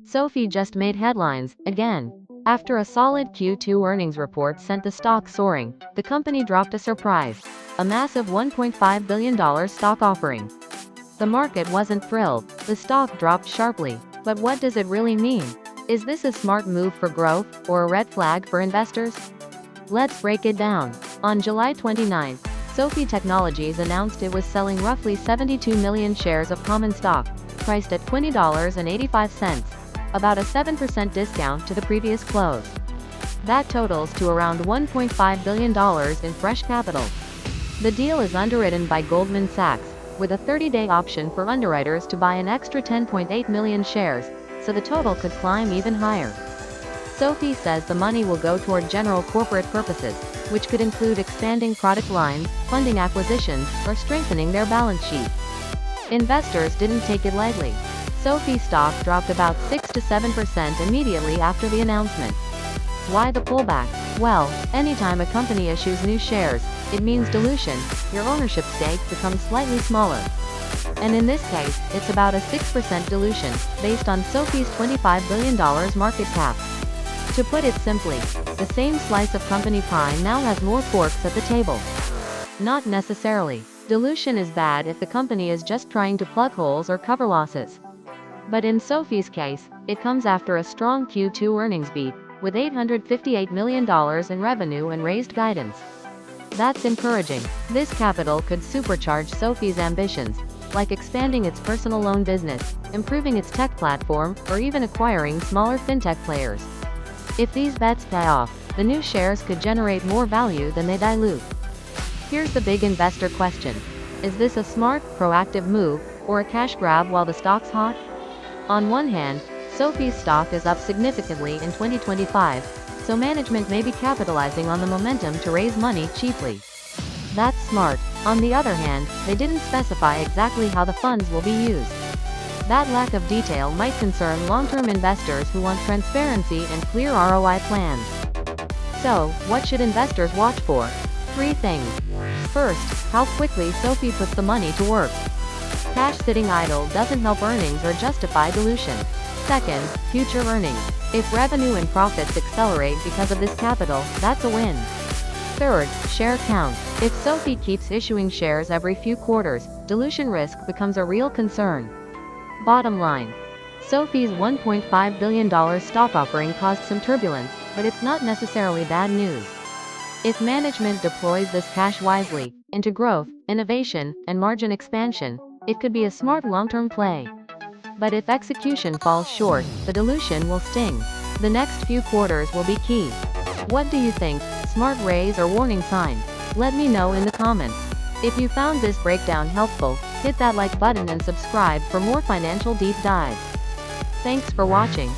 SoFi just made headlines, again. After a solid Q2 earnings report sent the stock soaring, the company dropped a surprise. A massive $1.5 billion stock offering. The market wasn't thrilled, the stock dropped sharply. But what does it really mean? Is this a smart move for growth, or a red flag for investors? Let's break it down. On July 29, SoFi Technologies announced it was selling roughly 72 million shares of common stock, priced at $20.85, about a 7% discount to the previous close. That totals to around $1.5 billion in fresh capital. The deal is underwritten by Goldman Sachs, with a 30-day option for underwriters to buy an extra 10.8 million shares, so the total could climb even higher. SoFi says the money will go toward general corporate purposes, which could include expanding product lines, funding acquisitions, or strengthening their balance sheet. Investors didn't take it lightly. SoFi stock dropped about 6 to 7% immediately after the announcement. Why the pullback? Well, anytime a company issues new shares, it means dilution. Your ownership stake becomes slightly smaller. And in this case, it's about a 6% dilution, based on SoFi's $25 billion market cap. To put it simply, the same slice of company pie now has more forks at the table. Not necessarily. Dilution is bad if the company is just trying to plug holes or cover losses. But in SoFi's case, it comes after a strong Q2 earnings beat, with $858 million in revenue and raised guidance. That's encouraging. This capital could supercharge SoFi's ambitions, like expanding its personal loan business, improving its tech platform, or even acquiring smaller fintech players. If these bets pay off, the new shares could generate more value than they dilute. Here's the big investor question. Is this a smart, proactive move, or a cash grab while the stock's hot? On one hand, SoFi's stock is up significantly in 2025, so management may be capitalizing on the momentum to raise money cheaply. That's smart. On the other hand, they didn't specify exactly how the funds will be used. That lack of detail might concern long-term investors who want transparency and clear ROI plans. So, what should investors watch for? 3 things. First, how quickly SoFi puts the money to work. Cash sitting idle doesn't help earnings or justify dilution. Second, future earnings. If revenue and profits accelerate because of this capital, that's a win. Third, share count. If SoFi keeps issuing shares every few quarters, dilution risk becomes a real concern. Bottom line. SoFi's $1.5 billion stock offering caused some turbulence, but it's not necessarily bad news. If management deploys this cash wisely, into growth, innovation, and margin expansion, it could be a smart long-term play. But if execution falls short, the dilution will sting. The next few quarters will be key. What do you think? Smart raise or warning sign? Let me know in the comments. If you found this breakdown helpful, hit that like button and subscribe for more financial deep dives. Thanks for watching.